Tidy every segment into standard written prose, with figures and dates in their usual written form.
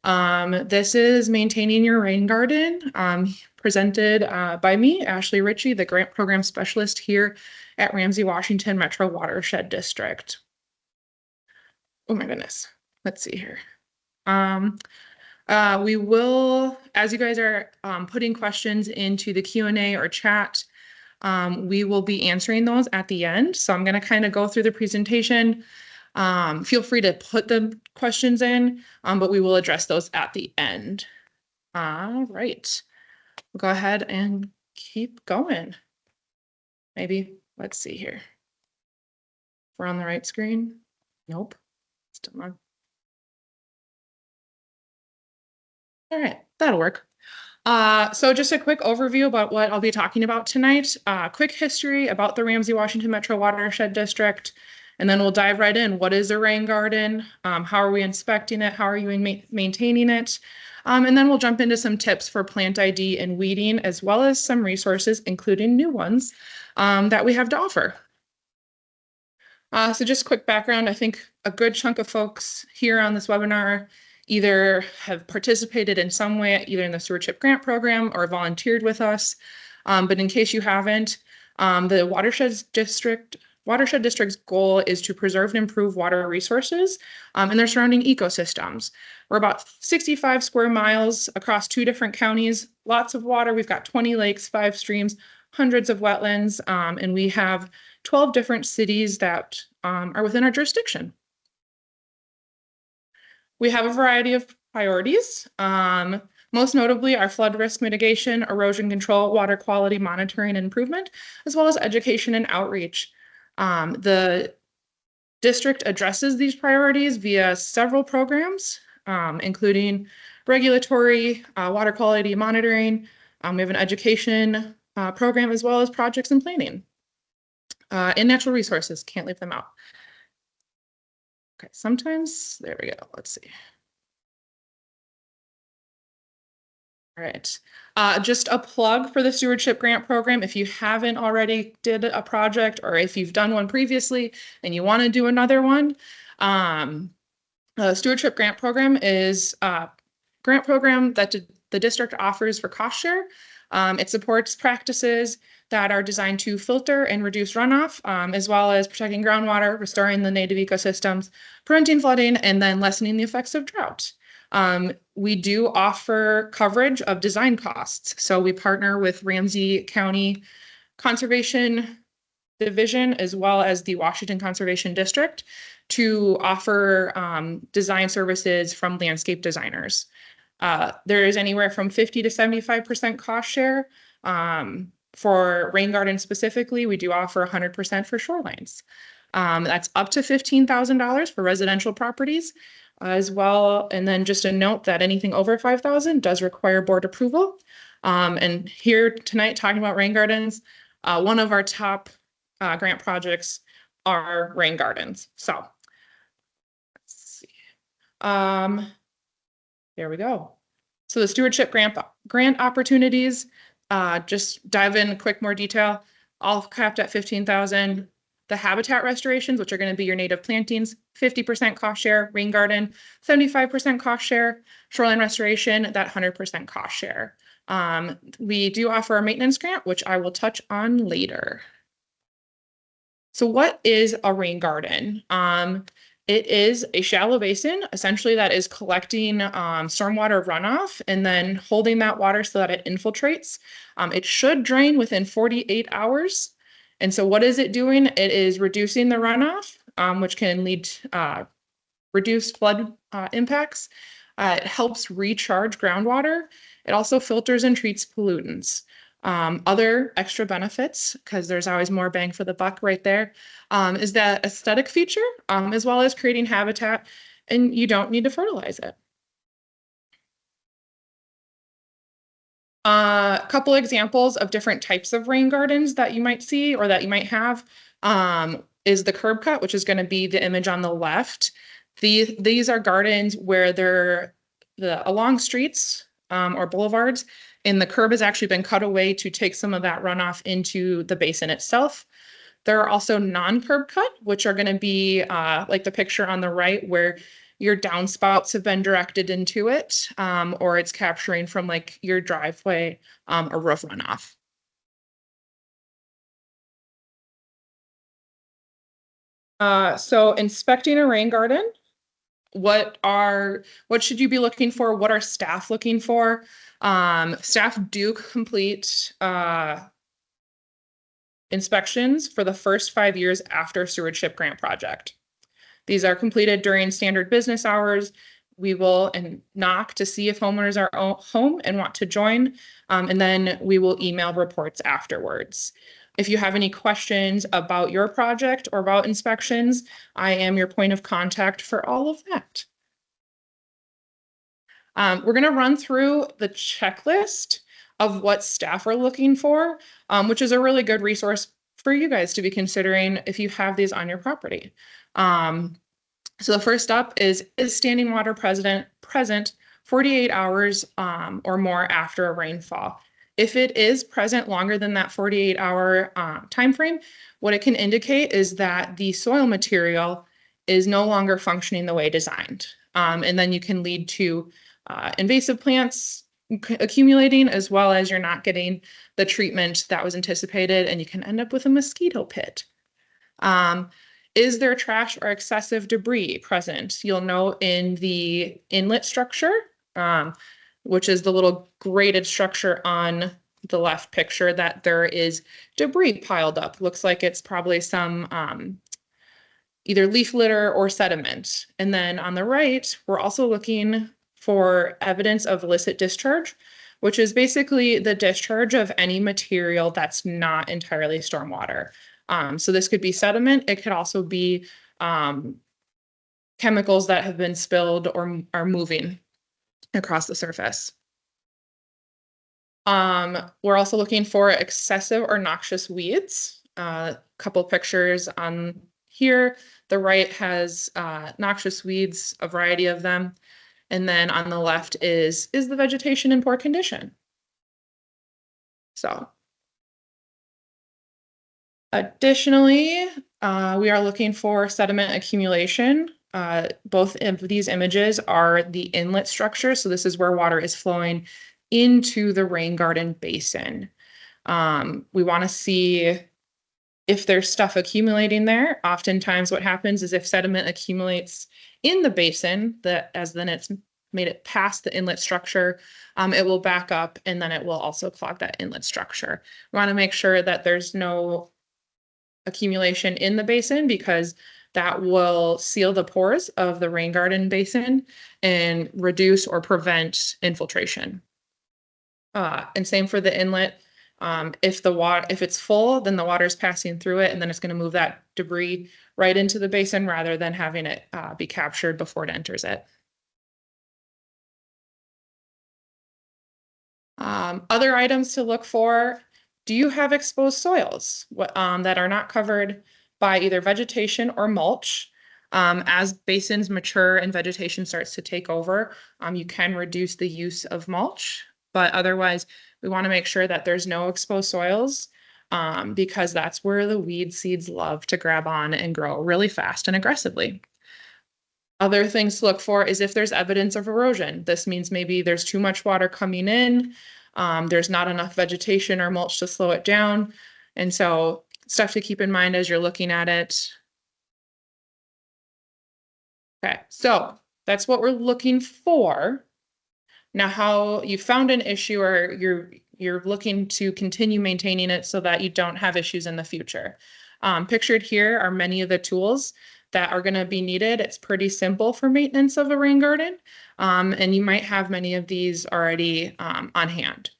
This is Maintaining Your Rain Garden, presented by me, Ashley Ritchie, the Grant Program Specialist here at Ramsey-Washington Metro Watershed District. Oh my goodness. Let's see here. We will, as you guys are putting questions into the Q&A or chat, we will be answering those at the end. So I'm going to kind of go through the presentation. Feel free to put the questions in, but we will address those at the end. All right, we'll go ahead and keep going. Maybe, let's see here. We're on the right screen. Nope, still not. All right, that'll work. So just a quick overview about what I'll be talking about tonight. Quick history about the Ramsey-Washington Metro Watershed District, and then we'll dive right in. What is a rain garden? How are we inspecting it? How are you maintaining it? And then we'll jump into some tips for plant ID and weeding, as well as some resources, including new ones, that we have to offer. So just quick background, I think a good chunk of folks here on this webinar either have participated in some way, either in the Stewardship Grant Program or volunteered with us. But in case you haven't, the Watershed District's goal is to preserve and improve water resources and their surrounding ecosystems. We're about 65 square miles across 2 different counties, lots of water. We've got 20 lakes, 5 streams, hundreds of wetlands, and we have 12 different cities that are within our jurisdiction. We have a variety of priorities, most notably our flood risk mitigation, erosion control, water quality monitoring and improvement, as well as education and outreach. The district addresses these priorities via several programs, including regulatory, water quality monitoring. We have an education program, as well as projects and planning. And natural resources, can't leave them out. Okay, sometimes, there we go, let's see. All right, just a plug for the Stewardship Grant Program. If you haven't already did a project, or if you've done one previously and you want to do another one, the Stewardship Grant Program is a grant program that the district offers for cost share. It supports practices that are designed to filter and reduce runoff, as well as protecting groundwater, restoring the native ecosystems, preventing flooding, and then lessening the effects of drought. We do offer coverage of design costs. So we partner with Ramsey County Conservation Division, as well as the Washington Conservation District, to offer design services from landscape designers. There is anywhere from 50 to 75% cost share. For rain gardens specifically, we do offer 100% for shorelines. That's up to $15,000 for residential properties as well. And then just a note that anything over $5,000 does require board approval. And here tonight, talking about rain gardens, one of our top grant projects are rain gardens. So let's see. There we go. So the Stewardship grant opportunities, just dive in quick more detail, all capped at $15,000. The habitat restorations, which are going to be your native plantings, 50% cost share, rain garden, 75% cost share, shoreline restoration, that 100% cost share. We do offer a maintenance grant, which I will touch on later. So what is a rain garden? It is a shallow basin, essentially, that is collecting stormwater runoff and then holding that water so that it infiltrates. It should drain within 48 hours. And so what is it doing? It is reducing the runoff, which can lead to reduced flood impacts. It helps recharge groundwater. It also filters and treats pollutants. Other extra benefits, because there's always more bang for the buck right there, is that aesthetic feature, as well as creating habitat, and you don't need to fertilize it. A couple examples of different types of rain gardens that you might see or that you might have is the curb cut, which is going to be the image on the left. These are gardens where they're along streets or boulevards, and the curb has actually been cut away to take some of that runoff into the basin itself. There are also non-curb cut, which are going to be like the picture on the right, where your downspouts have been directed into it, or it's capturing from like your driveway, or roof runoff. So inspecting a rain garden, what should you be looking for? What are staff looking for? Staff do complete inspections for the first 5 years after stewardship grant project. These are completed during standard business hours. We will knock to see if homeowners are home and want to join, and then we will email reports afterwards. If you have any questions about your project or about inspections, I am your point of contact for all of that. We're going to run through the checklist of what staff are looking for, which is a really good resource for you guys to be considering if you have these on your property. So the first up is standing water present 48 hours or more after a rainfall. If it is present longer than that 48-hour time frame, what it can indicate is that the soil material is no longer functioning the way designed. And then you can lead to invasive plants accumulating, as well as you're not getting the treatment that was anticipated, and you can end up with a mosquito pit. Is there trash or excessive debris present? You'll know in the inlet structure, which is the little graded structure on the left picture, that there is debris piled up. Looks like it's probably some either leaf litter or sediment. And then on the right, we're also looking for evidence of illicit discharge, which is basically the discharge of any material that's not entirely stormwater. So this could be sediment. It could also be chemicals that have been spilled or are moving across the surface. We're also looking for excessive or noxious weeds. A couple pictures on here. The right has noxious weeds, a variety of them. And then on the left is the vegetation in poor condition? So additionally, we are looking for sediment accumulation. Both of these images are the inlet structure. So this is where water is flowing into the rain garden basin. We want to see if there's stuff accumulating there. Oftentimes what happens is if sediment accumulates in the basin, as then it's made it past the inlet structure, it will back up, and then it will also clog that inlet structure. We want to make sure that there's no accumulation in the basin, because that will seal the pores of the rain garden basin and reduce or prevent infiltration. And same for the inlet. If it's full, then the water is passing through it, and then it's going to move that debris right into the basin rather than having it be captured before it enters it. Other items to look for: do you have exposed soils that are not covered by either vegetation or mulch? As basins mature and vegetation starts to take over, you can reduce the use of mulch, but otherwise we want to make sure that there's no exposed soils, because that's where the weed seeds love to grab on and grow really fast and aggressively. Other things to look for is if there's evidence of erosion. This means maybe there's too much water coming in, there's not enough vegetation or mulch to slow it down. And so stuff to keep in mind as you're looking at it. Okay, so that's what we're looking for. Now, how you found an issue, or you're looking to continue maintaining it so that you don't have issues in the future. Pictured here are many of the tools that are going to be needed. It's pretty simple for maintenance of a rain garden, and you might have many of these already on hand.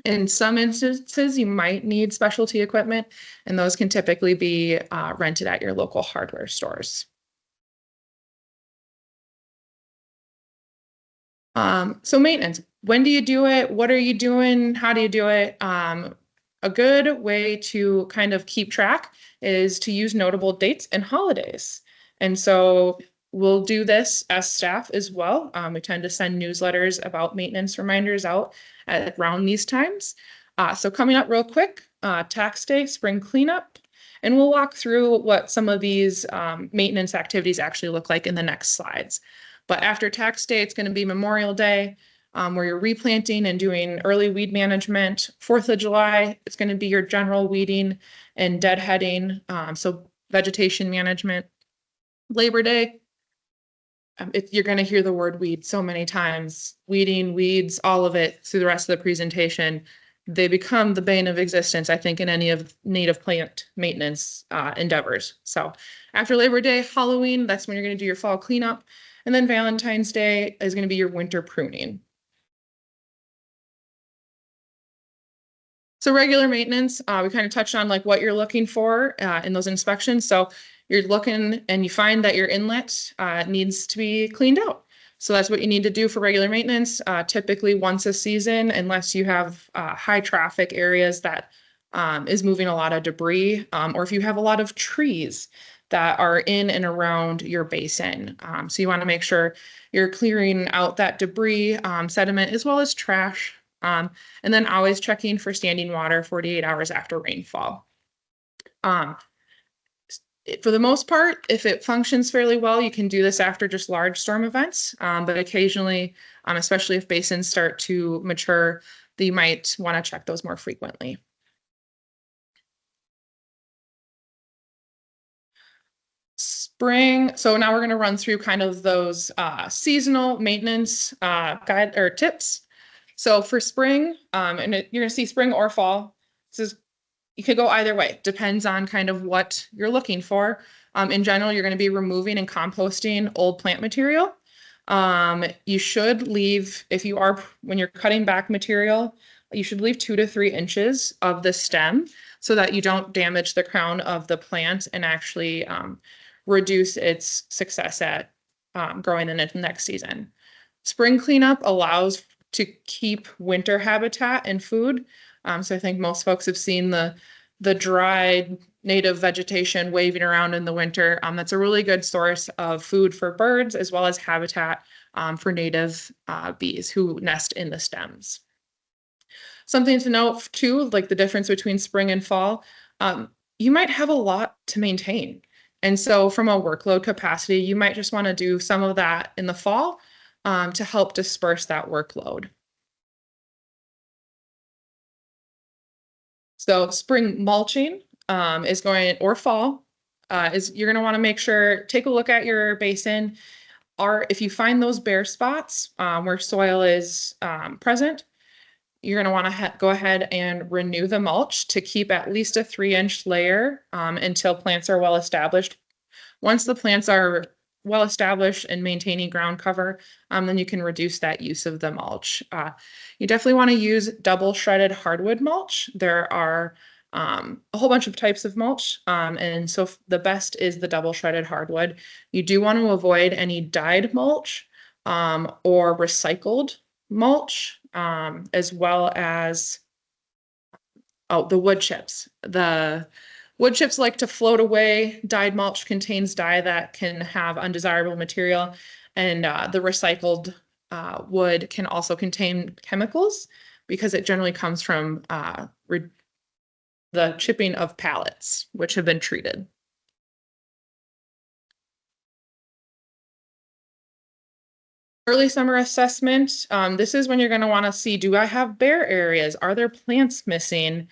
In some instances, you might need specialty equipment, and those can typically be rented at your local hardware stores. So maintenance, when do you do it? What are you doing? How do you do it? A good way to kind of keep track is to use notable dates and holidays. And so we'll do this as staff as well. We tend to send newsletters about maintenance reminders out around these times. So coming up real quick, tax day, spring cleanup, And we'll walk through what some of these maintenance activities actually look like in the next slides. But after tax day, it's going to be Memorial Day, where you're replanting and doing early weed management. 4th of July, it's going to be your general weeding and deadheading, so vegetation management. Labor Day, you're going to hear the word weed so many times. Weeding, weeds, all of it through the rest of the presentation. They become the bane of existence, I think, in any of native plant maintenance endeavors. So after Labor Day, Halloween, that's when you're going to do your fall cleanup. And then Valentine's Day is going to be your winter pruning. So regular maintenance, we kind of touched on like what you're looking for in those inspections. So you're looking and you find that your inlet needs to be cleaned out. So that's what you need to do for regular maintenance, typically once a season, unless you have high traffic areas that is moving a lot of debris, or if you have a lot of trees that are in and around your basin. So you want to make sure you're clearing out that debris, sediment, as well as trash. And then always checking for standing water 48 hours after rainfall. For the most part, if it functions fairly well, you can do this after just large storm events. But occasionally, especially if basins start to mature, you might want to check those more frequently. Spring. So now we're going to run through kind of those seasonal maintenance guide or tips. So for spring, and you're going to see spring or fall. This is, you could go either way. Depends on kind of what you're looking for. In general, you're going to be removing and composting old plant material. You should leave, when you're cutting back material, you should leave 2 to 3 inches of the stem so that you don't damage the crown of the plant and actually reduce its success at growing in it next season. Spring cleanup allows to keep winter habitat and food. So I think most folks have seen the dried native vegetation waving around in the winter. That's a really good source of food for birds as well as habitat for native bees who nest in the stems. Something to note too, like the difference between spring and fall, you might have a lot to maintain. And so from a workload capacity, you might just want to do some of that in the fall to help disperse that workload. So spring mulching is going, or fall, you're going to want to make sure, take a look at your basin. If you find those bare spots where soil is present, you're going to want to go ahead and renew the mulch to keep at least a 3-inch layer until plants are well established. Once the plants are well established and maintaining ground cover, then you can reduce that use of the mulch. You definitely want to use double shredded hardwood mulch. There are a whole bunch of types of mulch, and so the best is the double shredded hardwood. You do want to avoid any dyed mulch or recycled mulch, as well as the wood chips. The wood chips like to float away. Dyed mulch contains dye that can have undesirable material, and the recycled wood can also contain chemicals because it generally comes from the chipping of pallets, which have been treated. Early summer assessment. This is when you're going to want to see, do I have bare areas? Are there plants missing?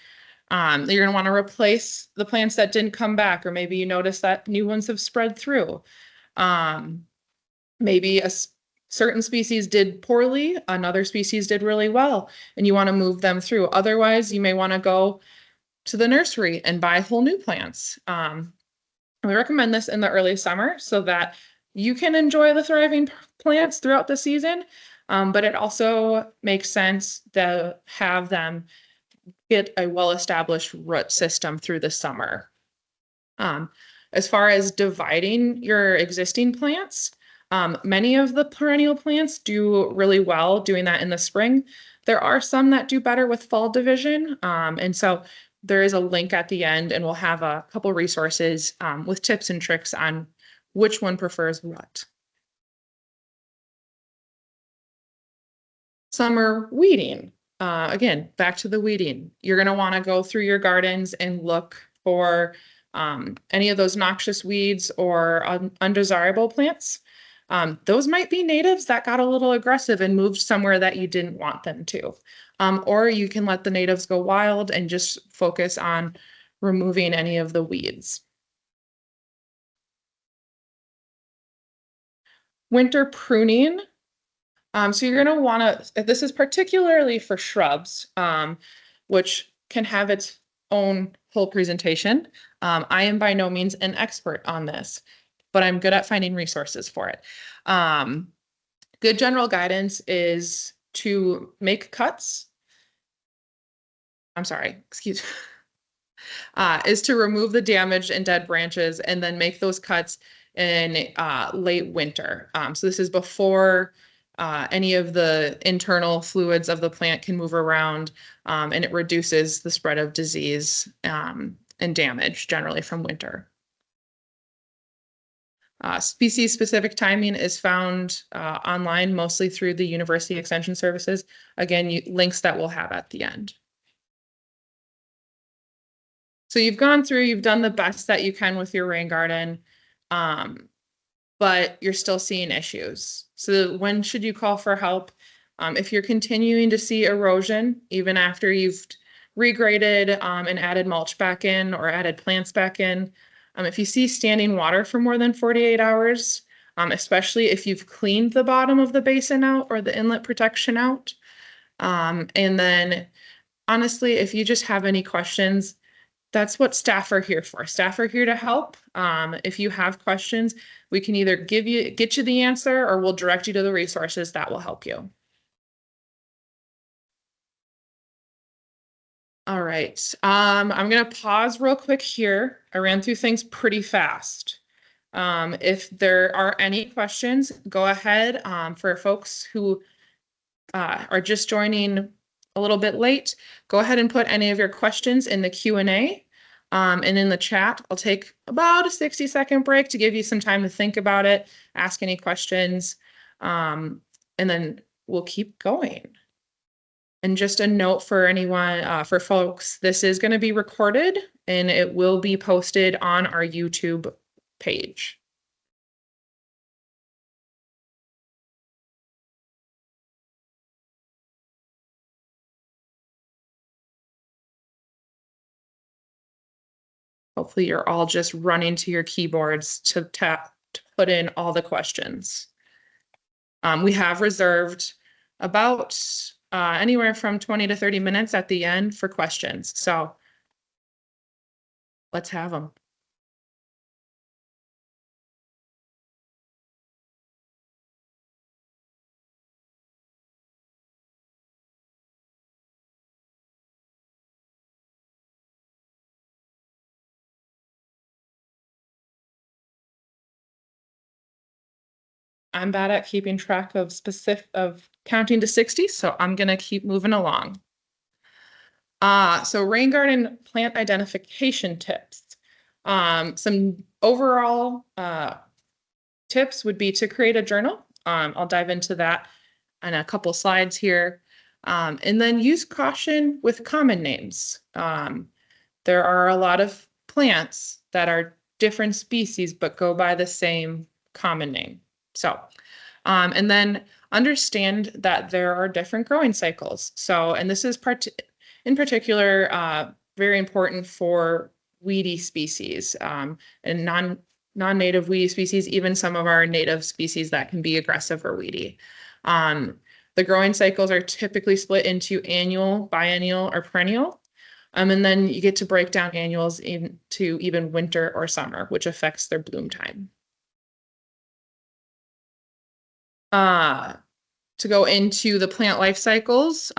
You're going to want to replace the plants that didn't come back, or maybe you notice that new ones have spread through. Maybe a certain species did poorly, another species did really well, and you want to move them through. Otherwise, you may want to go to the nursery and buy whole new plants. We recommend this in the early summer so that you can enjoy the thriving plants throughout the season, but it also makes sense to have them get a well-established root system through the summer. As far as dividing your existing plants, many of the perennial plants do really well doing that in the spring. There are some that do better with fall division, and so there is a link at the end, and we'll have a couple resources with tips and tricks on which one prefers what. Summer weeding. Again, back to the weeding. You're going to want to go through your gardens and look for Any of those noxious weeds or undesirable plants, those might be natives that got a little aggressive and moved somewhere that you didn't want them to. Or you can let the natives go wild and just focus on removing any of the weeds. Winter pruning. So you're going to want to, this is particularly for shrubs, which can have its own whole presentation. I am by no means an expert on this, but I'm good at finding resources for it. Good general guidance is to make cuts. I'm sorry, excuse me. Is to remove the damaged and dead branches and then make those cuts in late winter. So this is before any of the internal fluids of the plant can move around, and it reduces the spread of disease and damage generally from winter. Species-specific timing is found online, mostly through the University Extension Services. Again, links that we'll have at the end. So you've gone through, you've done the best that you can with your rain garden, but you're still seeing issues. So when should you call for help? If you're continuing to see erosion, even after you've regraded and added mulch back in or added plants back in, if you see standing water for more than 48 hours, especially if you've cleaned the bottom of the basin out or the inlet protection out, and then honestly, if you just have any questions, that's what staff are here for. Staff are here to help. If you have questions, we can either get you the answer or we'll direct you to the resources that will help you. All right, I'm gonna pause real quick here. I ran through things pretty fast. If there are any questions, go ahead. For folks who are just joining a little bit late, go ahead and put any of your questions in the Q&A and in the chat. I'll take about a 60-second break to give you some time to think about it, ask any questions, and then we'll keep going. And just a note for anyone, for folks, this is going to be recorded and it will be posted on our YouTube page. Hopefully you're all just running to your keyboards to put in all the questions. We have reserved about anywhere from 20 to 30 minutes at the end for questions. So let's have them. I'm bad at keeping track of counting to 60, so I'm gonna keep moving along. So rain garden plant identification tips. Some overall tips would be to create a journal. I'll dive into that in a couple slides here. And then use caution with common names. There are a lot of plants that are different species but go by the same common name. So, and then understand that there are different growing cycles. So, and this is in particular very important for weedy species and non-native weedy species, even some of our native species that can be aggressive or weedy. The growing cycles are typically split into annual, biennial, or perennial. And then you get to break down annuals into even winter or summer, which affects their bloom time. To go into the plant life cycles,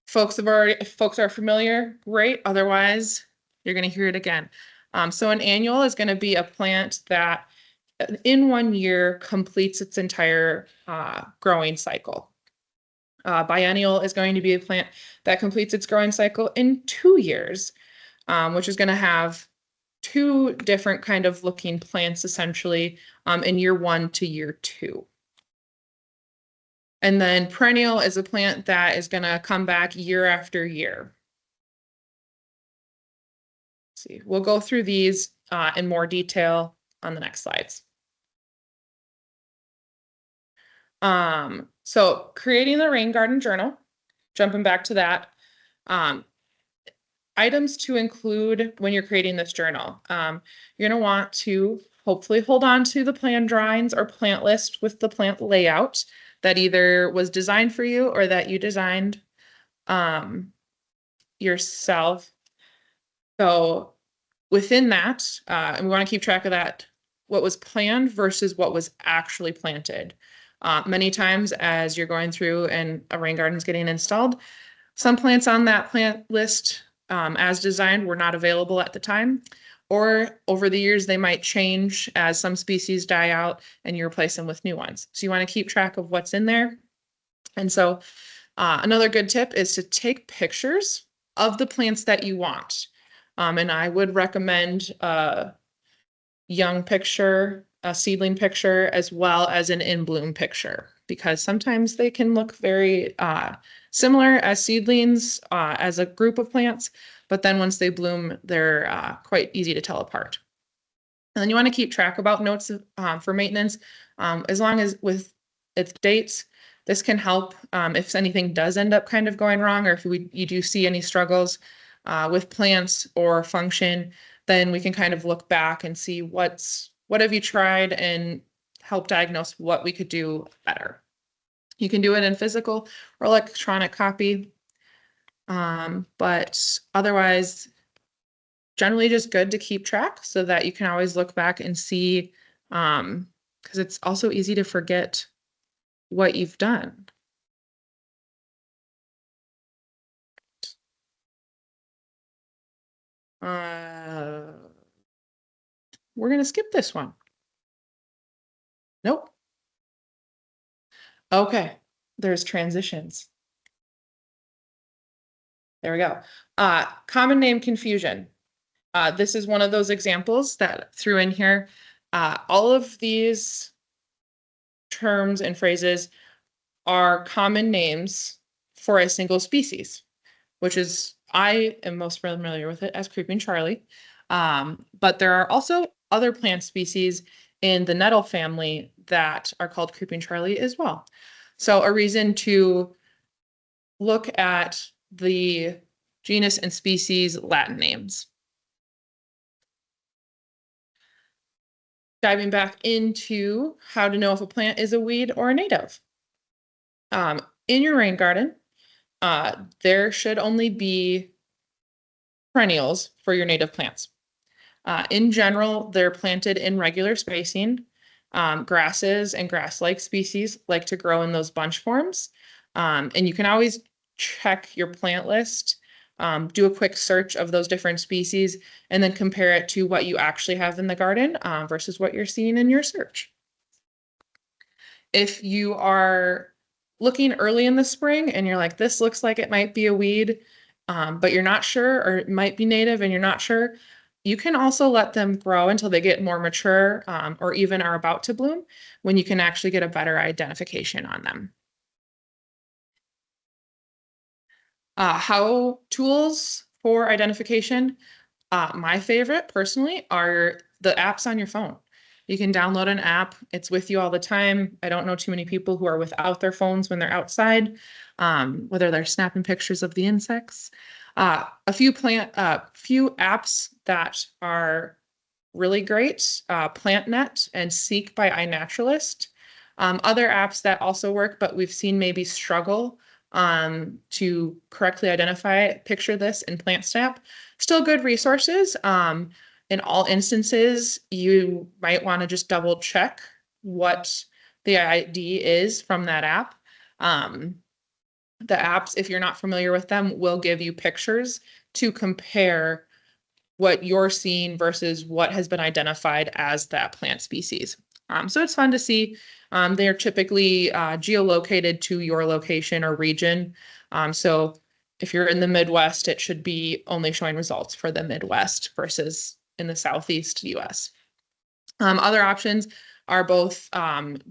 folks are familiar, great. Otherwise, you're going to hear it again. So an annual is going to be a plant that in 1 year completes its entire growing cycle. Biennial is going to be a plant that completes its growing cycle in 2 years, which is going to have 2 different kind of looking plants essentially in year 1 to year 2. And then perennial is a plant that is going to come back year after year. see, we'll go through these in more detail on the next slides. So creating the rain garden journal, jumping back to that, items to include when you're creating this journal. You're going to want to hopefully hold on to the plan drawings or plant list with the plant layout that either was designed for you or that you designed yourself. So within that, and we want to keep track of that, what was planned versus what was actually planted. Many times as you're going through and a rain garden is getting installed, some plants on that plant list as designed were not available at the time, or over the years they might change as some species die out and you replace them with new ones. So you want to keep track of what's in there. And so another good tip is to take pictures of the plants that you want. And I would recommend a young picture, a seedling picture, as well as an in-bloom picture, because sometimes they can look very similar as seedlings as a group of plants, but then once they bloom, they're quite easy to tell apart. And then you want to keep track about notes for maintenance, as long as with its dates. This can help if anything does end up kind of going wrong, or if you do see any struggles with plants or function, then we can kind of look back and see what have you tried and help diagnose what we could do better. You can do it in physical or electronic copy, but otherwise, generally just good to keep track so that you can always look back and see, because it's also easy to forget what you've done. We're going to skip this one. Nope. Okay, there's transitions. There we go. Common name confusion. This is one of those examples that threw in here. All of these terms and phrases are common names for a single species, which is, I am most familiar with it as creeping Charlie. But there are also other plant species in the nettle family that are called creeping Charlie as well. So a reason to look at the genus and species Latin names. Diving back into how to know if a plant is a weed or a native. In your rain garden, there should only be perennials for your native plants. In general, they're planted in regular spacing. Grasses and grass-like species like to grow in those bunch forms. And you can always check your plant list, do a quick search of those different species, and then compare it to what you actually have in the garden versus what you're seeing in your search. If you are looking early in the spring and you're like, this looks like it might be a weed, but you're not sure, or it might be native and you're not sure, you can also let them grow until they get more mature or even are about to bloom, when you can actually get a better identification on them. How tools for identification. My favorite personally are the apps on your phone. You can download an app. It's with you all the time. I don't know too many people who are without their phones when they're outside, whether they're snapping pictures of the insects. A few apps that are really great, PlantNet and Seek by iNaturalist. Other apps that also work, but we've seen maybe struggle to correctly identify, Picture This and PlantSnap. Still good resources. In all instances, you might want to just double check what the ID is from that app. The apps, if you're not familiar with them, will give you pictures to compare what you're seeing versus what has been identified as that plant species. So it's fun to see. They're typically geolocated to your location or region. So if you're in the Midwest, it should be only showing results for the Midwest versus in the Southeast US. Other options are both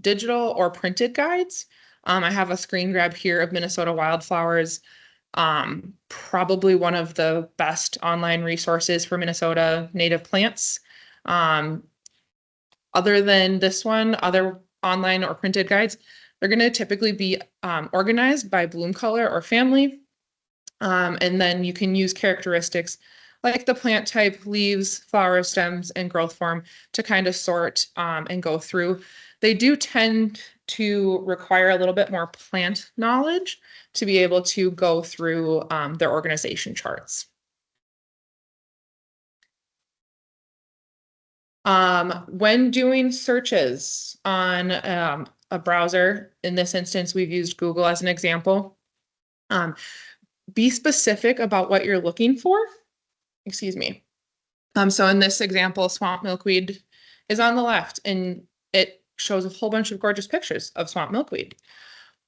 digital or printed guides. I have a screen grab here of Minnesota wildflowers. Probably one of the best online resources for Minnesota native plants. Other than this one, other online or printed guides, they're going to typically be organized by bloom color or family. And then you can use characteristics like the plant type, leaves, flower stems, and growth form to kind of sort and go through. They do tend to require a little bit more plant knowledge to be able to go through their organization charts. When doing searches on a browser, in this instance, we've used Google as an example, be specific about what you're looking for. Excuse me. So in this example, swamp milkweed is on the left and it shows a whole bunch of gorgeous pictures of swamp milkweed.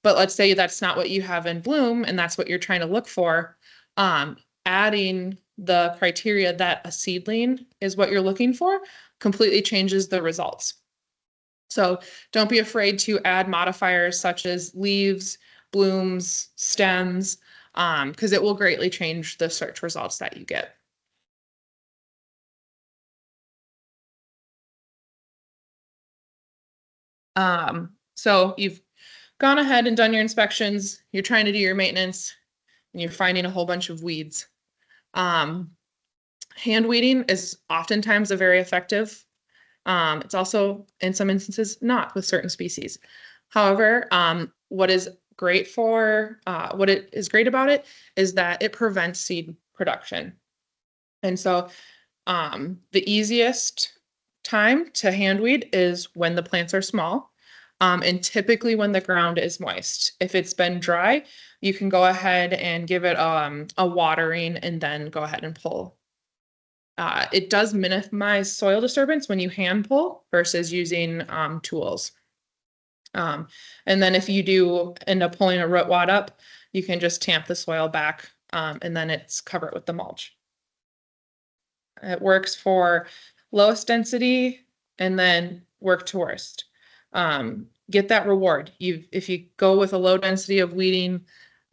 But let's say that's not what you have in bloom and that's what you're trying to look for. Adding the criteria that a seedling is what you're looking for completely changes the results. So don't be afraid to add modifiers such as leaves, blooms, stems, because it will greatly change the search results that you get. So you've gone ahead and done your inspections, you're trying to do your maintenance, and you're finding a whole bunch of weeds. Hand weeding is oftentimes a very effective. It's also, in some instances, not with certain species. However, what it is great about it is that it prevents seed production. And so the easiest time to hand weed is when the plants are small. And typically when the ground is moist. If it's been dry, you can go ahead and give it a watering and then go ahead and pull. It does minimize soil disturbance when you hand pull versus using tools. And then if you do end up pulling a root wad up, you can just tamp the soil back and then cover it with the mulch. It works for lowest density and then work to worst. Get that reward. If you go with a low density of weeding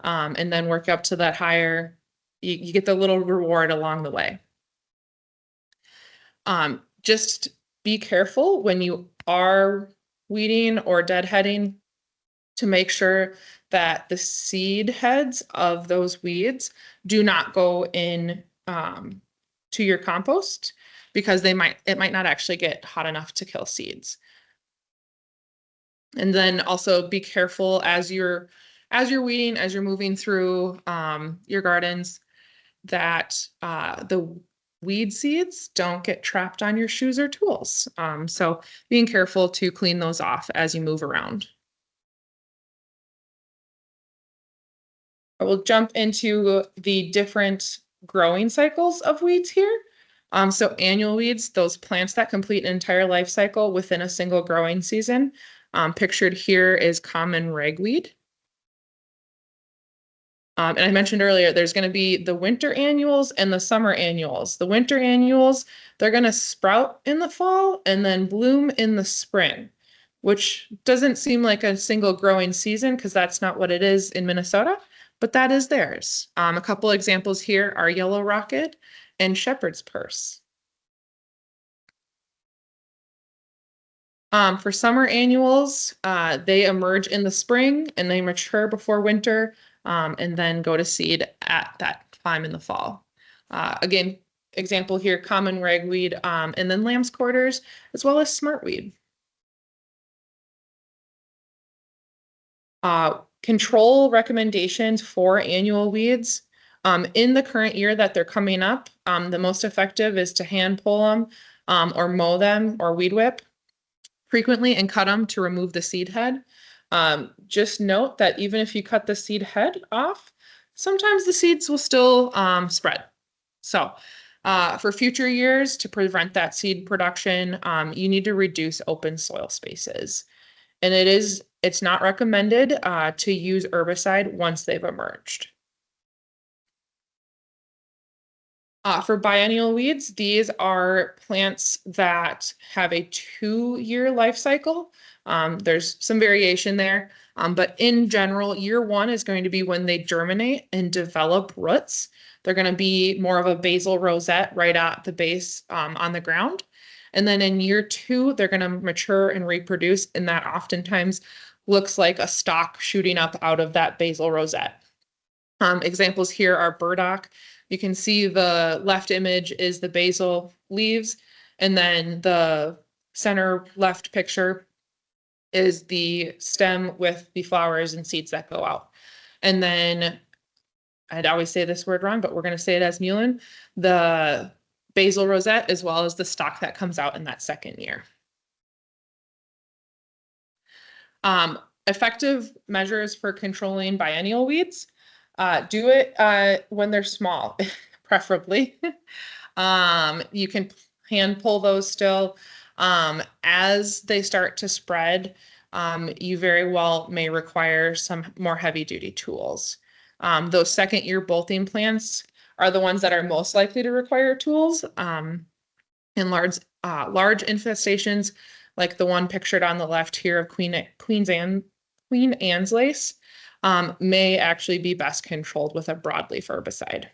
and then work up to that higher, you get the little reward along the way. Just be careful when you are weeding or deadheading to make sure that the seed heads of those weeds do not go in to your compost because it might not actually get hot enough to kill seeds. And then also be careful as you're weeding, as you're moving through your gardens, that the weed seeds don't get trapped on your shoes or tools. So being careful to clean those off as you move around. I will jump into the different growing cycles of weeds here. So annual weeds, those plants that complete an entire life cycle within a single growing season. Pictured here is common ragweed. And I mentioned earlier, there's going to be the winter annuals and the summer annuals. The winter annuals, they're going to sprout in the fall and then bloom in the spring, which doesn't seem like a single growing season because that's not what it is in Minnesota, but that is theirs. A couple examples here are yellow rocket and shepherd's purse. For summer annuals, they emerge in the spring and they mature before winter and then go to seed at that time in the fall. Again, example here, common ragweed and then lamb's quarters, as well as smartweed. Control recommendations for annual weeds. In the current year that they're coming up, the most effective is to hand pull them or mow them or weed whip frequently and cut them to remove the seed head. Just note that even if you cut the seed head off, sometimes the seeds will still spread. So for future years, to prevent that seed production, you need to reduce open soil spaces. And it's not recommended to use herbicide once they've emerged. For biennial weeds, these are plants that have a 2-year life cycle. There's some variation there, but in general, year 1 is going to be when they germinate and develop roots. They're going to be more of a basal rosette right at the base on the ground. And then in year 2, they're going to mature and reproduce, and that oftentimes looks like a stalk shooting up out of that basal rosette. Examples here are burdock. You can see the left image is the basal leaves, and then the center left picture is the stem with the flowers and seeds that go out. And then, I'd always say this word wrong, but we're going to say it as mullein, the basal rosette, as well as the stalk that comes out in that second year. Effective measures for controlling biennial weeds. Do it when they're small, preferably. You can hand pull those still. As they start to spread, you very well may require some more heavy duty tools. Those second year bolting plants are the ones that are most likely to require tools. In large infestations, like the one pictured on the left here of Queen Anne's lace, may actually be best controlled with a broadleaf herbicide.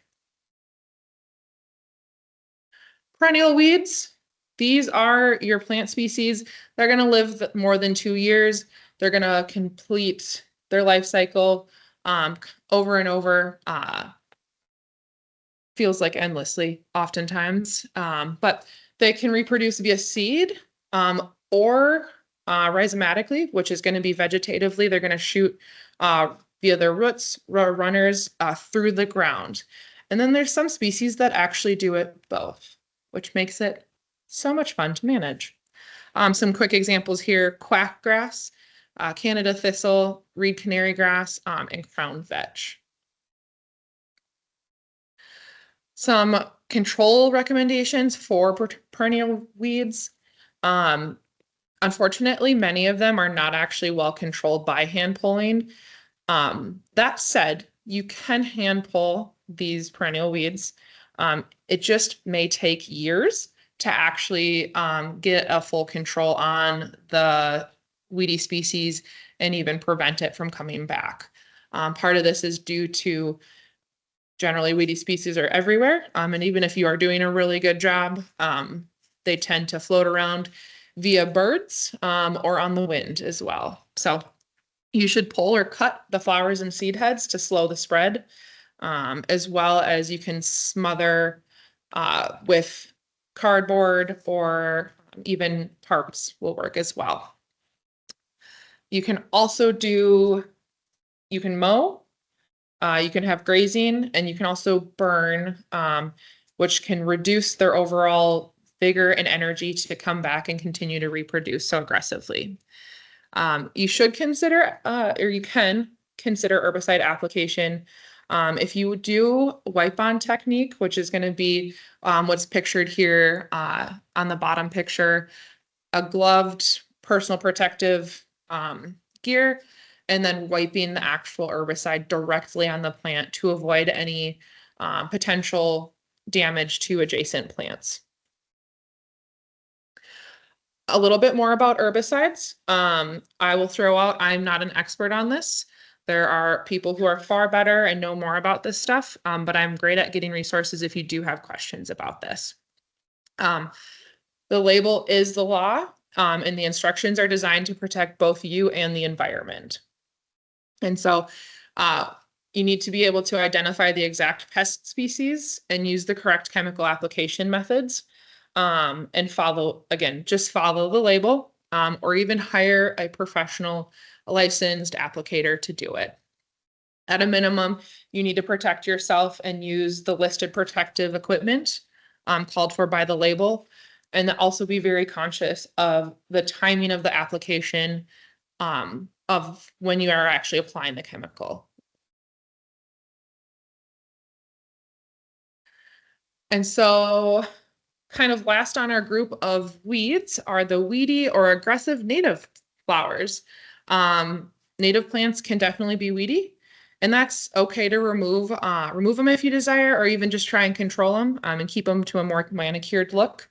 Perennial weeds, these are your plant species. They're going to live more than 2 years. They're going to complete their life cycle over and over. Feels like endlessly oftentimes, but they can reproduce via seed or rhizomatically, which is going to be vegetatively. They're going to shoot via their roots, runners through the ground. And then there's some species that actually do it both, which makes it so much fun to manage. Some quick examples here: quackgrass, Canada thistle, reed canary grass, and crown vetch. Some control recommendations for perennial weeds. Unfortunately, many of them are not actually well controlled by hand pulling. That said, you can hand pull these perennial weeds. It just may take years to actually get a full control on the weedy species and even prevent it from coming back. Part of this is due to generally weedy species are everywhere. And even if you are doing a really good job, they tend to float around via birds or on the wind as well. So you should pull or cut the flowers and seed heads to slow the spread, as well as you can smother with cardboard, or even tarps will work as well. You can also you can mow, you can have grazing, and you can also burn, which can reduce their overall vigor and energy to come back and continue to reproduce so aggressively. You should consider, or you can consider herbicide application. If you do wipe-on technique, which is going to be what's pictured here on the bottom picture, a gloved personal protective gear, and then wiping the actual herbicide directly on the plant to avoid any potential damage to adjacent plants. A little bit more about herbicides. I will throw out, I'm not an expert on this. There are people who are far better and know more about this stuff, but I'm great at getting resources if you do have questions about this. The label is the law, and the instructions are designed to protect both you and the environment. And so you need to be able to identify the exact pest species and use the correct chemical application methods, and just follow the label, or even hire a professional licensed applicator to do it. At a minimum, you need to protect yourself and use the listed protective equipment called for by the label, and also be very conscious of the timing of the application of when you are actually applying the chemical. And so, kind of last on our group of weeds are the weedy or aggressive native flowers. Native plants can definitely be weedy. And that's okay to remove them if you desire, or even just try and control them and keep them to a more manicured look.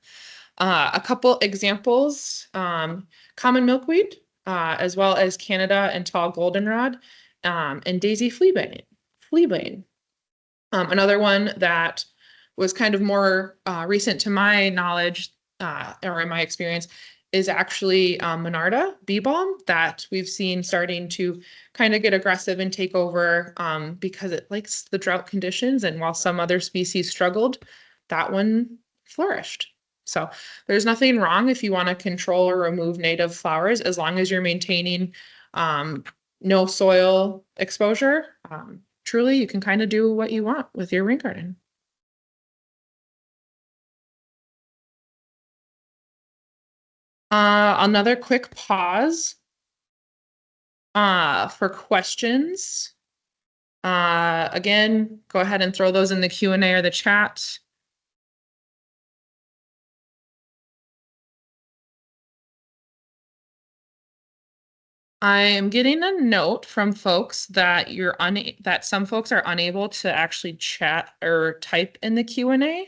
A couple examples, common milkweed, as well as Canada and tall goldenrod, and daisy fleabane. Fleabane. Another one that was kind of more recent to my knowledge or in my experience is actually Monarda bee balm that we've seen starting to kind of get aggressive and take over because it likes the drought conditions. And while some other species struggled, that one flourished. So there's nothing wrong if you want to control or remove native flowers, as long as you're maintaining no soil exposure. Truly, you can kind of do what you want with your rain garden. Another quick pause for questions. Again, go ahead and throw those in the Q&A or the chat. I am getting a note from folks that that some folks are unable to actually chat or type in the Q&A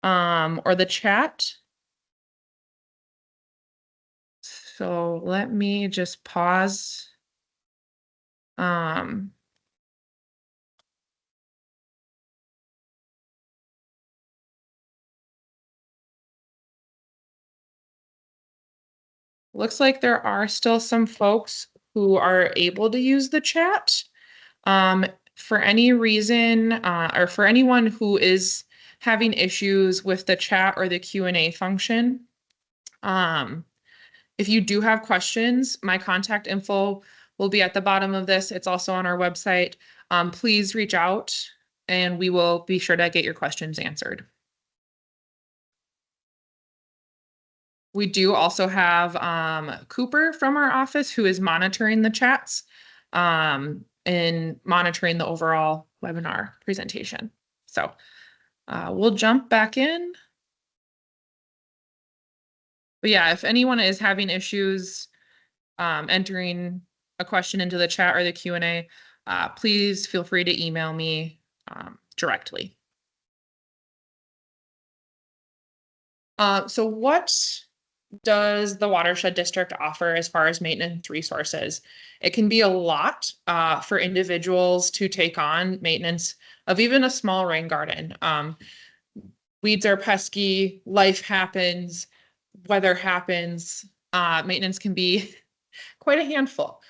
or the chat. So let me just pause. Looks like there are still some folks who are able to use the chat. For any reason, or for anyone who is having issues with the chat or the Q&A function, if you do have questions, my contact info will be at the bottom of this. It's also on our website. Please reach out and we will be sure to get your questions answered. We do also have Cooper from our office who is monitoring the chats and monitoring the overall webinar presentation. So we'll jump back in. But yeah, if anyone is having issues entering a question into the chat or the Q&A, please feel free to email me directly. So what does the Watershed District offer as far as maintenance resources? It can be a lot for individuals to take on maintenance of even a small rain garden. Weeds are pesky, life happens, weather happens, maintenance can be quite a handful.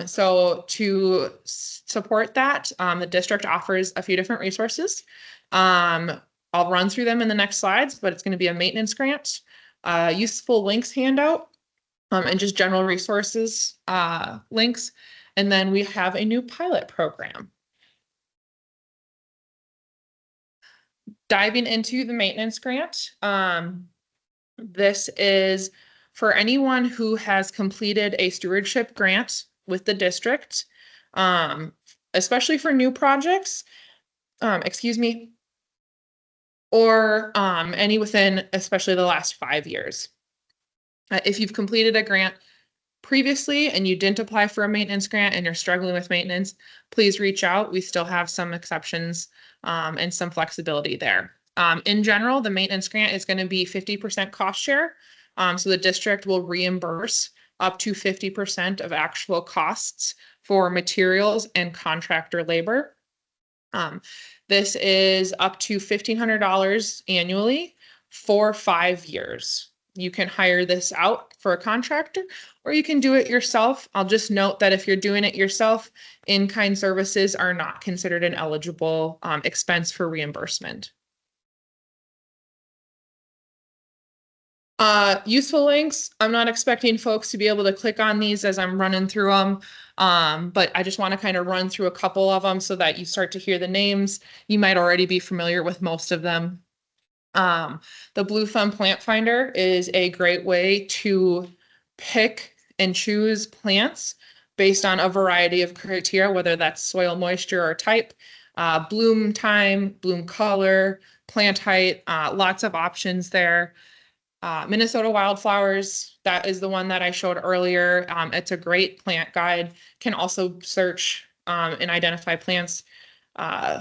So to support that, the district offers a few different resources. I'll run through them in the next slides, but it's going to be a maintenance grant, useful links handout, and just general resources links. And then we have a new pilot program. Diving into the maintenance grant, this is for anyone who has completed a stewardship grant with the district, especially for new projects, or any within especially the last 5 years. If you've completed a grant previously and you didn't apply for a maintenance grant and you're struggling with maintenance, please reach out. We still have some exceptions and some flexibility there. In general, the maintenance grant is going to be 50% cost share. So the district will reimburse up to 50% of actual costs for materials and contractor labor. This is up to $1,500 annually for 5 years. You can hire this out for a contractor or you can do it yourself. I'll just note that if you're doing it yourself, in-kind services are not considered an eligible expense for reimbursement. Useful links. I'm not expecting folks to be able to click on these as I'm running through them, but I just want to kind of run through a couple of them so that you start to hear the names. You might already be familiar with most of them. The Blue Thumb Plant Finder is a great way to pick and choose plants based on a variety of criteria, whether that's soil moisture or type, bloom time, bloom color, plant height, lots of options there. Minnesota Wildflowers, that is the one that I showed earlier. It's a great plant guide. Can also search and identify plants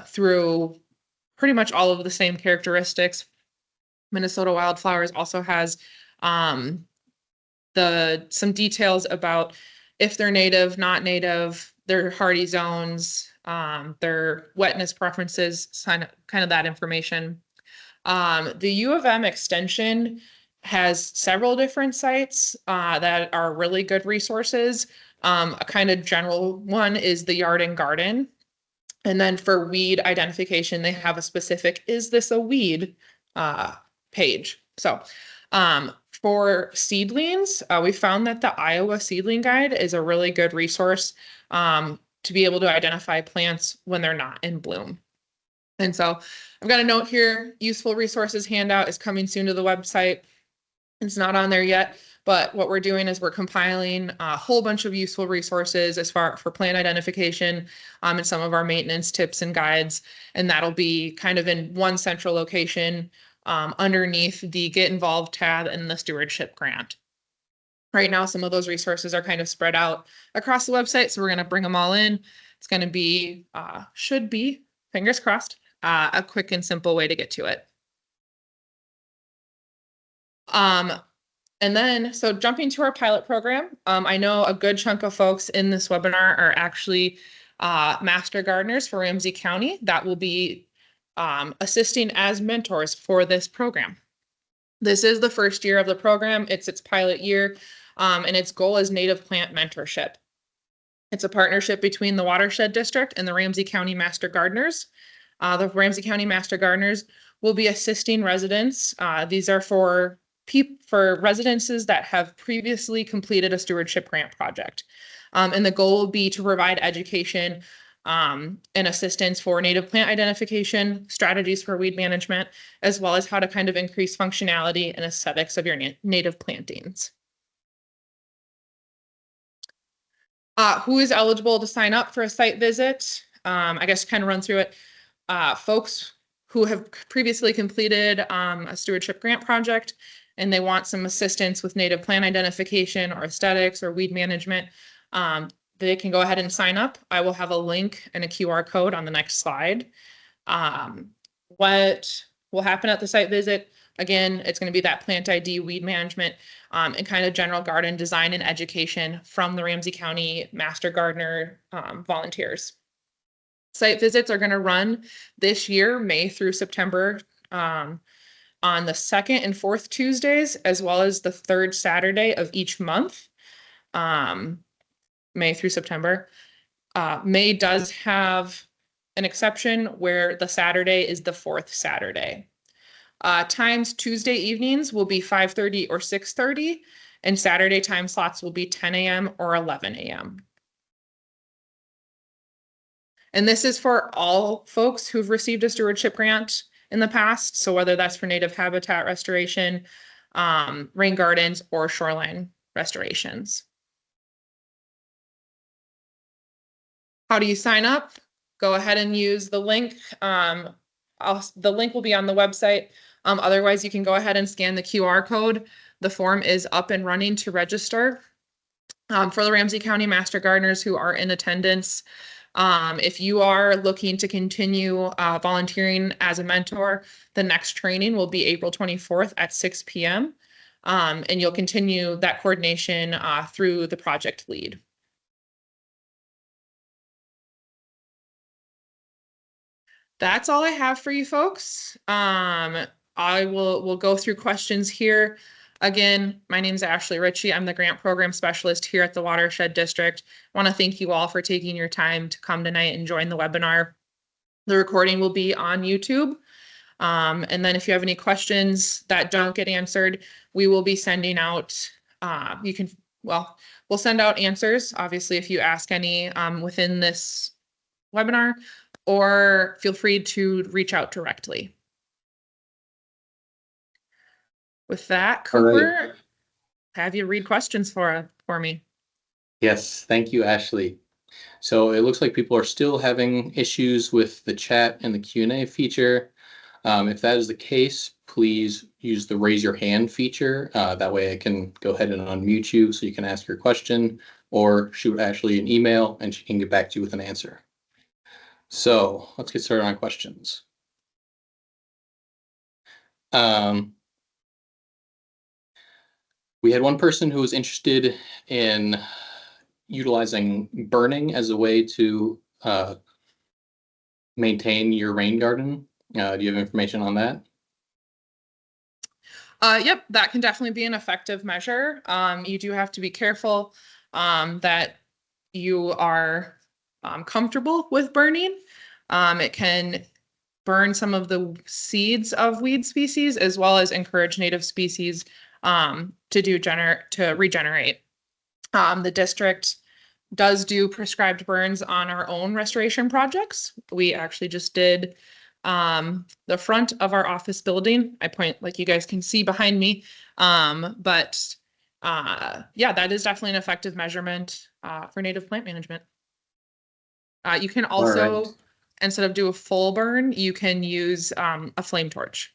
through pretty much all of the same characteristics. Minnesota Wildflowers also has some details about if they're native, not native, their hardy zones, their wetness preferences, kind of that information. The U of M extension has several different sites that are really good resources. A kind of general one is the Yard and Garden. And then for weed identification, they have a specific, is this a weed page. So for seedlings, we found that the Iowa Seedling Guide is a really good resource to be able to identify plants when they're not in bloom. And so I've got a note here, useful resources handout is coming soon to the website. It's not on there yet, but what we're doing is we're compiling a whole bunch of useful resources as far for plant identification and some of our maintenance tips and guides. And that'll be kind of in one central location underneath the Get Involved tab and the Stewardship grant. Right now, some of those resources are kind of spread out across the website, so we're going to bring them all in. It's going to be, should be, fingers crossed, a quick and simple way to get to it. And then, so jumping to our pilot program, I know a good chunk of folks in this webinar are actually master gardeners for Ramsey County that will be assisting as mentors for this program. This is the first year of the program. It's its pilot year, and its goal is native plant mentorship. It's a partnership between the Watershed District and the Ramsey County Master Gardeners. The Ramsey County Master Gardeners will be assisting residents. These are for residences that have previously completed a stewardship grant project. And the goal will be to provide education and assistance for native plant identification, strategies for weed management, as well as how to kind of increase functionality and aesthetics of your native plantings. Who is eligible to sign up for a site visit? I guess kind of run through it. Folks who have previously completed a stewardship grant project and they want some assistance with native plant identification or aesthetics or weed management, they can go ahead and sign up. I will have a link and a QR code on the next slide. What will happen at the site visit? Again, it's going to be that plant ID, weed management, and kind of general garden design and education from the Ramsey County Master Gardener volunteers. Site visits are going to run this year, May through September, on the 2nd and 4th Tuesdays, as well as the 3rd Saturday of each month, May through September. May does have an exception where the Saturday is the 4th Saturday. Times Tuesday evenings will be 5:30 or 6:30, and Saturday time slots will be 10 a.m. or 11 a.m. And this is for all folks who've received a stewardship grant in the past. So whether that's for native habitat restoration, rain gardens, or shoreline restorations. How do you sign up? Go ahead and use the link. The link will be on the website. Otherwise, you can go ahead and scan the QR code. The form is up and running to register. For the Ramsey County Master Gardeners who are in attendance, if you are looking to continue volunteering as a mentor, the next training will be April 24th at 6 p.m. And you'll continue that coordination through the project lead. That's all I have for you folks. We'll go through questions here. Again, my name is Ashley Ritchie. I'm the grant program specialist here at the Watershed District. I want to thank you all for taking your time to come tonight and join the webinar. The recording will be on YouTube. And then if you have any questions that don't get answered, we will be sending out, we'll send out answers, obviously, if you ask any within this webinar, or feel free to reach out directly. With that, Cooper, have you read questions for me? Yes, thank you, Ashley. So it looks like people are still having issues with the chat and the Q&A feature. If that is the case, please use the raise your hand feature. That way I can go ahead and unmute you so you can ask your question. or shoot Ashley an email and she can get back to you with an answer. So let's get started on questions. We had one person who was interested in utilizing burning as a way to maintain your rain garden. Do you have information on that? Yep, that can definitely be an effective measure. You do have to be careful that you are comfortable with burning. It can burn some of the seeds of weed species as well as encourage native species to regenerate. The district does do prescribed burns on our own restoration projects. We actually just did the front of our office building. I point, like you guys can see behind me. But yeah, that is definitely an effective measurement for native plant management. You can also, right. instead of do a full burn, you can use a flame torch.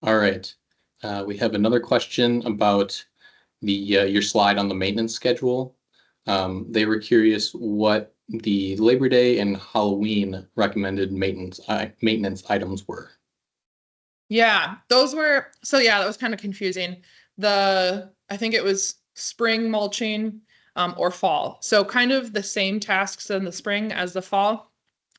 All right. We have another question about the your slide on the maintenance schedule. They were curious what the Labor Day and Halloween recommended maintenance items were. Yeah, that was kind of confusing. I think it was spring mulching or fall. So kind of the same tasks in the spring as the fall.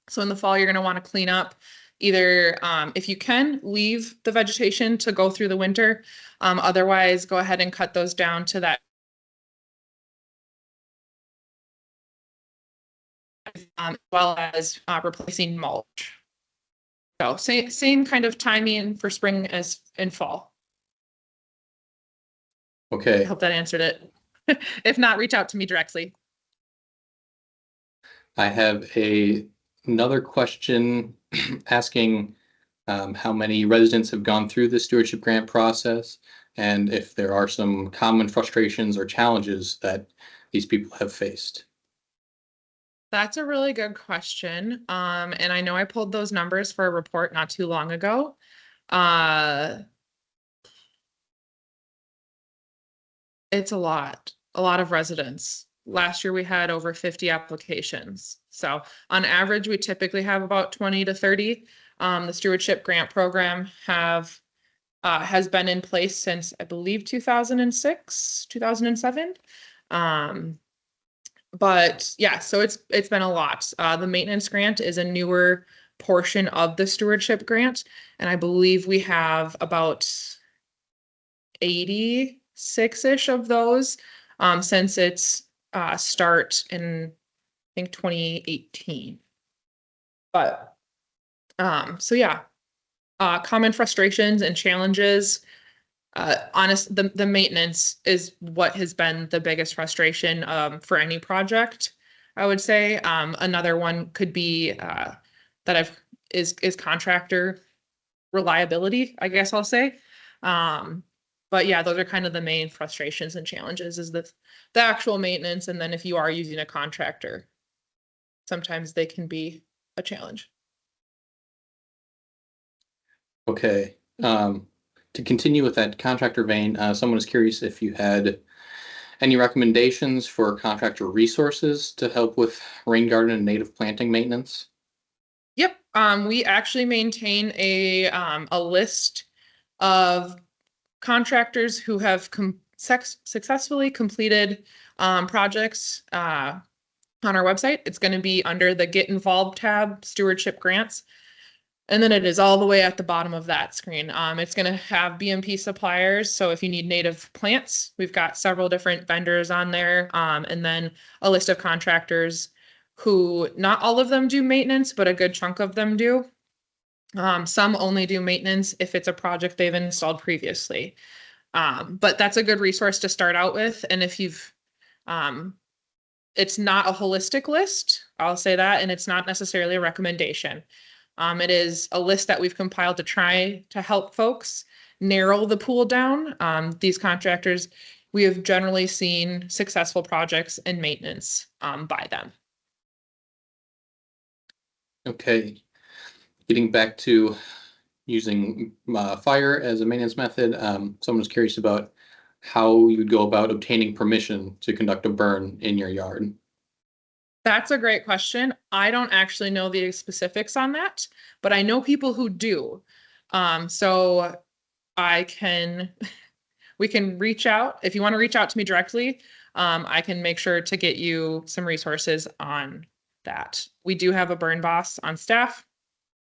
So in the fall, you're going to want to clean up either if you can leave the vegetation to go through the winter. Otherwise, go ahead and cut those down to that. As well as replacing mulch. So same kind of timing for spring as in fall. I Okay. hope that answered it. If not, reach out to me directly. I have another question asking how many residents have gone through the stewardship grant process and if there are some common frustrations or challenges that these people have faced. That's a really good question. And I know I pulled those numbers for a report not too long ago. It's a lot of residents. Last year we had over 50 applications. So on average, we typically have about 20 to 30. The stewardship grant program has been in place since I believe 2006, 2007. But yeah, so it's been a lot. The maintenance grant is a newer portion of the stewardship grant, and I believe we have about 86-ish of those since its start in I think 2018. But so yeah, common frustrations and challenges. The maintenance is what has been the biggest frustration for any project, I would say. Another one could be is contractor reliability, I guess I'll say. But yeah, those are kind of the main frustrations and challenges is the actual maintenance. And then if you are using a contractor, sometimes they can be a challenge. Okay. To continue with that contractor vein, someone is curious if you had any recommendations for contractor resources to help with rain garden and native planting maintenance. Yep. We actually maintain a list of contractors who have successfully completed projects on our website. It's going to be under the Get Involved tab, Stewardship Grants. And then it is all the way at the bottom of that screen. It's going to have BMP suppliers. So if you need native plants, we've got several different vendors on there. And then a list of contractors who not all of them do maintenance, but a good chunk of them do. Some only do maintenance if it's a project they've installed previously. But that's a good resource to start out with. And if you've, it's not a holistic list, I'll say that, and it's not necessarily a recommendation. It is a list that we've compiled to try to help folks narrow the pool down. These contractors, we have generally seen successful projects and maintenance by them. Okay. Getting back to using fire as a maintenance method, someone was curious about how you would go about obtaining permission to conduct a burn in your yard. That's a great question. I don't actually know the specifics on that, but I know people who do. So I can, we can reach out. If you want to reach out to me directly, I can make sure to get you some resources on that. We do have a burn boss on staff.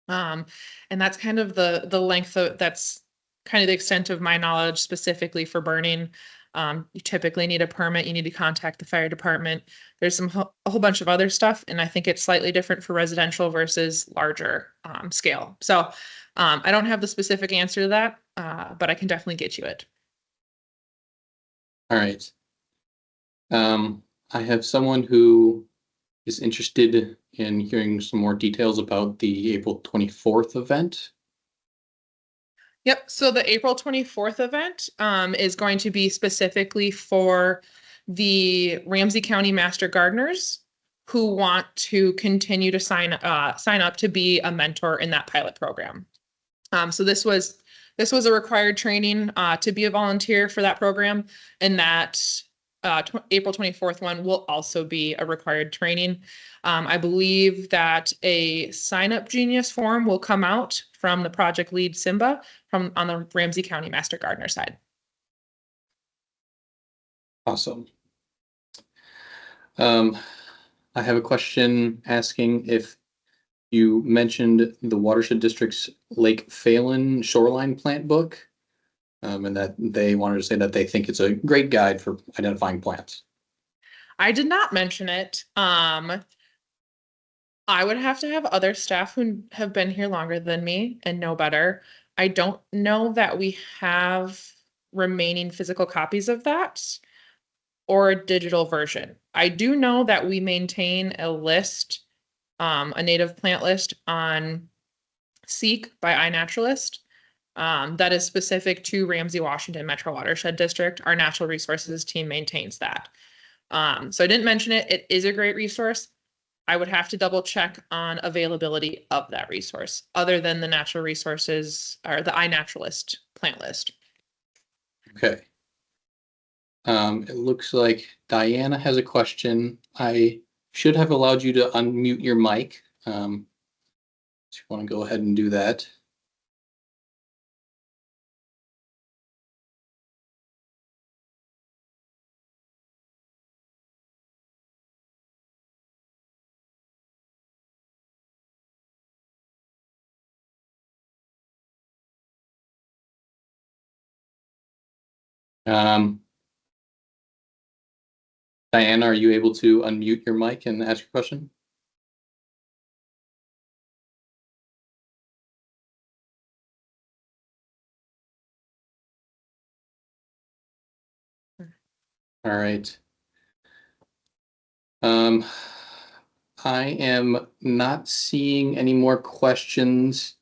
And that's kind of the length of, that's kind of the extent of my knowledge specifically for burning. You typically need a permit, you need to contact the fire department. There's a whole bunch of other stuff, and I think it's slightly different for residential versus larger scale. So I don't have the specific answer to that, but I can definitely get you it. All right. I have someone who is interested in hearing some more details about the April 24th event. Yep. So the April 24th event is going to be specifically for the Ramsey County Master Gardeners who want to continue to sign up to be a mentor in that pilot program. So this was a required training to be a volunteer for that program, and that April 24th one will also be a required training. I believe that a sign up genius form will come out from the project lead Simba on the Ramsey County Master Gardener side. Awesome. I have a question asking if you mentioned the Watershed District's Lake Phelan shoreline plant book, and that they wanted to say that they think it's a great guide for identifying plants. I did not mention it. I would have to have other staff who have been here longer than me and know better. I don't know that we have remaining physical copies of that or a digital version. I do know that we maintain a list, a native plant list on Seek by iNaturalist, that is specific to Ramsey-Washington Metro Watershed District. Our natural resources team maintains that. So I didn't mention it. It is a great resource. I would have to double check on availability of that resource other than the natural resources or the iNaturalist plant list. Okay. It looks like Diana has a question. I should have allowed you to unmute your mic. So you want to go ahead and do that. Diana, are you able to unmute your mic and ask your question? All right. I am not seeing any more questions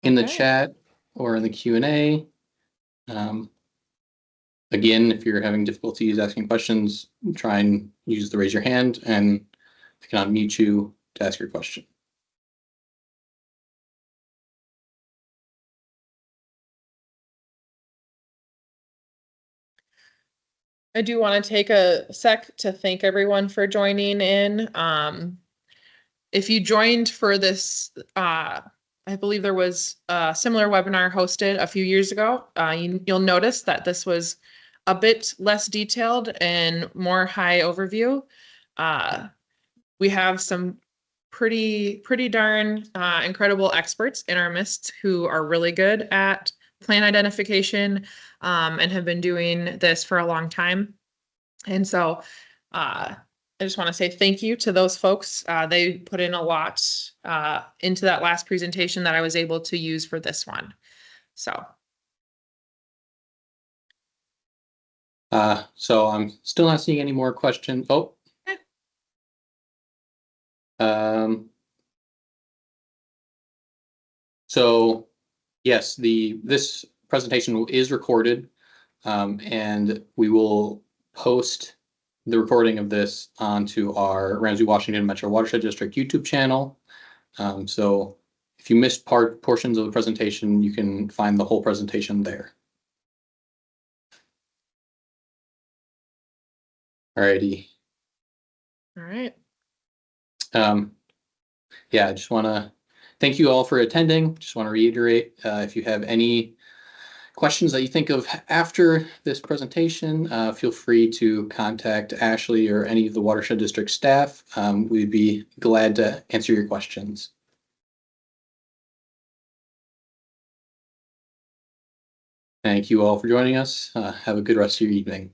in the chat or in the Q&A. Again, if you're having difficulties asking questions, try and use the raise your hand and I can unmute you to ask your question. I do want to take a sec to thank everyone for joining in. If you joined for this, I believe there was a similar webinar hosted a few years ago. You'll notice that this was a bit less detailed and more high overview. We have some pretty darn incredible experts in our midst who are really good at plant identification and have been doing this for a long time. And so I just want to say thank you to those folks. They put in a lot into that last presentation that I was able to use for this one. So I'm still not seeing any more questions. Oh. So yes, this presentation is recorded, and we will post the recording of this onto our Ramsey-Washington Metro Watershed District YouTube channel. So if you missed portions of the presentation, you can find the whole presentation there. Alrighty. All right. Yeah, I just want to thank you all for attending. Just want to reiterate, if you have any questions that you think of after this presentation, feel free to contact Ashley or any of the Watershed District staff. We'd be glad to answer your questions. Thank you all for joining us. Have a good rest of your evening.